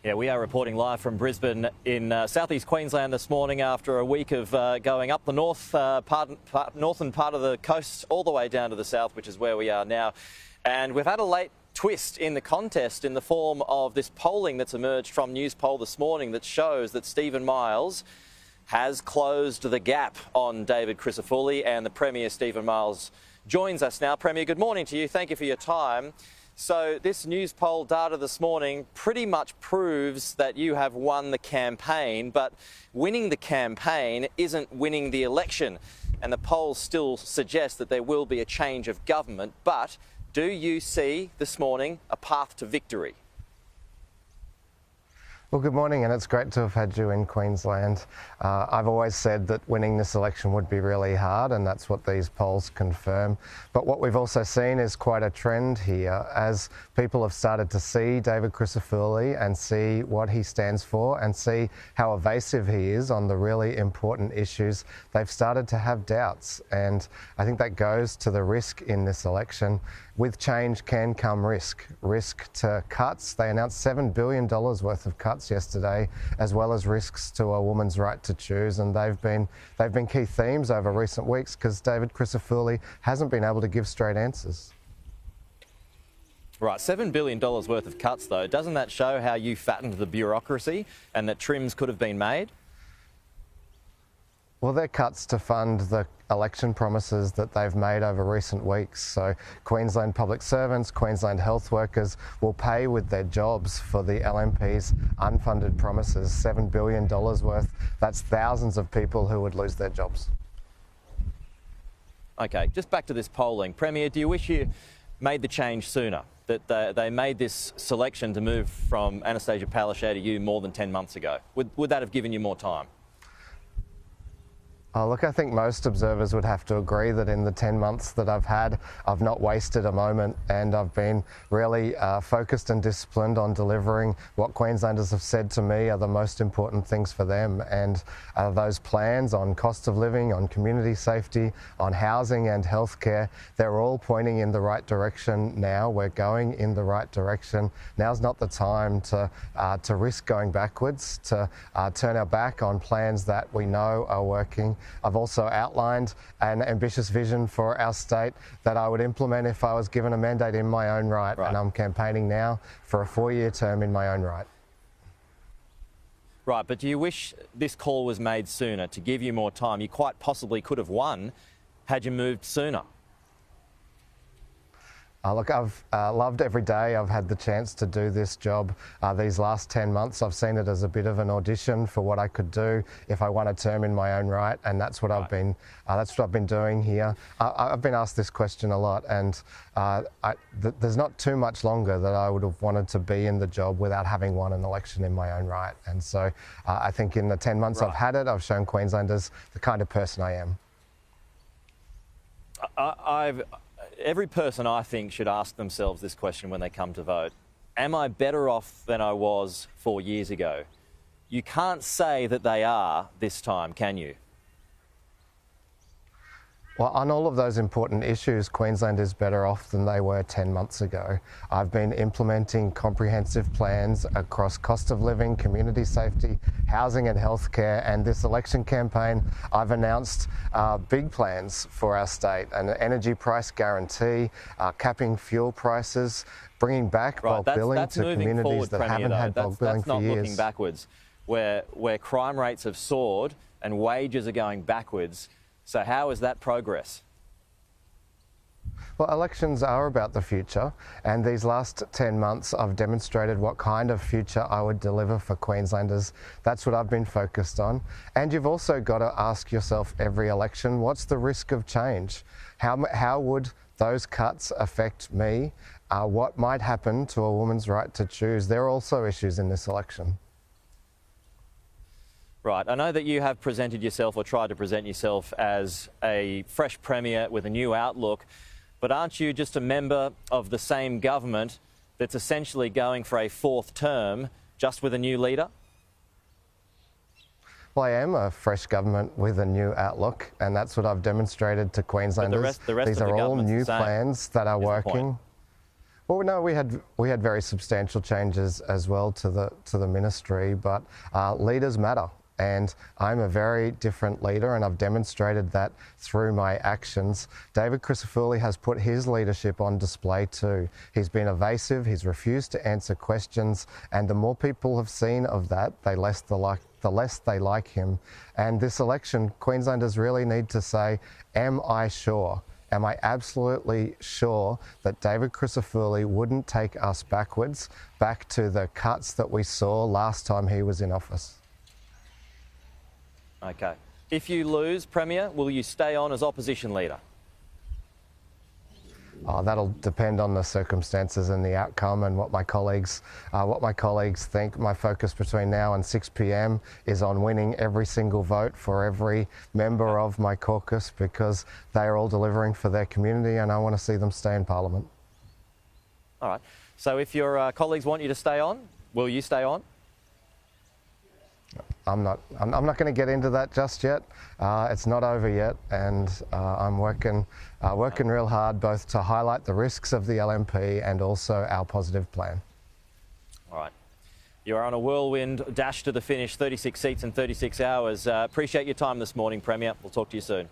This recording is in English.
Yeah, we are reporting live from Brisbane in southeast Queensland this morning after a week of going up the northern part of the coast all the way down to the south, which is where we are now. And we've had a late twist in the contest in the form of this polling that's emerged from Newspoll this morning that shows that Steven Miles has closed the gap on David Crisafulli, and the Premier Steven Miles joins us now. Premier, good morning to you. Thank you for your time. So this Newspoll data this morning pretty much proves that you have won the campaign, but winning the campaign isn't winning the election. And the polls still suggest that there will be a change of government. But do you see this morning a path to victory? Well, good morning, and it's great to have had you in Queensland. I've always said that winning this election would be really hard, and that's what these polls confirm. But what we've also seen is quite a trend here as people have started to see David Crisafulli and see what he stands for and see how evasive he is on the really important issues. They've started to have doubts, and I think that goes to the risk in this election. With change can come risk to cuts. They announced $7 billion worth of cuts yesterday, as well as risks to a woman's right to choose, and they've been key themes over recent weeks because David Crisafulli hasn't been able to give straight answers. Right, $7 billion worth of cuts though, doesn't that show how you fattened the bureaucracy and that trims could have been made? Well, they're cuts to fund the election promises that they've made over recent weeks. So Queensland public servants, Queensland health workers will pay with their jobs for the LNP's unfunded promises, $7 billion worth. That's thousands of people who would lose their jobs. Okay, just back to this polling. Premier, do you wish you made the change sooner? That they made this selection to move from Anastasia Palaszczuk to you more than 10 months ago? Would that have given you more time? Oh, look, I think most observers would have to agree that in the 10 months that I've had, I've not wasted a moment, and I've been really focused and disciplined on delivering what Queenslanders have said to me are the most important things for them. And those plans on cost of living, on community safety, on housing and healthcare, they're all pointing in the right direction now. We're going in the right direction. Now's not the time to risk going backwards, to turn our back on plans that we know are working. I've also outlined an ambitious vision for our state that I would implement if I was given a mandate in my own right. And I'm campaigning now for a 4-year term in my own right. Right, but do you wish this call was made sooner to give you more time? You quite possibly could have won had you moved sooner. Look, I've loved every day I've had the chance to do this job. These last 10 months, I've seen it as a bit of an audition for what I could do if I won a term in my own right, and that's what I've been doing here. I've been asked this question a lot, and there's not too much longer that I would have wanted to be in the job without having won an election in my own right. And so I think in the 10 months I've had it, I've shown Queenslanders the kind of person I am. Every person, I think, should ask themselves this question when they come to vote. Am I better off than I was 4 years ago? You can't say that they are this time, can you? Well, on all of those important issues, Queensland is better off than they were 10 months ago. I've been implementing comprehensive plans across cost of living, community safety, housing and healthcare, and this election campaign, I've announced big plans for our state: an energy price guarantee, capping fuel prices, bringing back bulk billing to communities that haven't had bulk billing for years. That's not looking backwards, where crime rates have soared and wages are going backwards. So how is that progress? Well, elections are about the future, and these last 10 months I've demonstrated what kind of future I would deliver for Queenslanders. That's what I've been focused on. And you've also got to ask yourself every election, what's the risk of change? How would those cuts affect me? What might happen to a woman's right to choose? There are also issues in this election. Right, I know that you have presented yourself or tried to present yourself as a fresh Premier with a new outlook, but aren't you just a member of the same government that's essentially going for a 4th term, just with a new leader? Well, I am a fresh government with a new outlook, and that's what I've demonstrated to Queenslanders. But the rest These of the are all new plans that are working. Well, no, we had very substantial changes as well to the ministry, but leaders matter. And I'm a very different leader, and I've demonstrated that through my actions. David Crisafulli has put his leadership on display too. He's been evasive, he's refused to answer questions, and the more people have seen of that, the less they like him. And this election, Queenslanders really need to say, am I sure? Am I absolutely sure that David Crisafulli wouldn't take us backwards, back to the cuts that we saw last time he was in office? Okay. If you lose, Premier, will you stay on as opposition leader? Oh, that'll depend on the circumstances and the outcome and what my colleagues think. My focus between now and 6 p.m. is on winning every single vote for every member of my caucus, because they are all delivering for their community, and I want to see them stay in Parliament. All right. So if your colleagues want you to stay on, will you stay on? I'm not going to get into that just yet. It's not over yet, and I'm working real hard both to highlight the risks of the LNP and also our positive plan. All right. You are on a whirlwind dash to the finish, 36 seats in 36 hours. Appreciate your time this morning, Premier. We'll talk to you soon.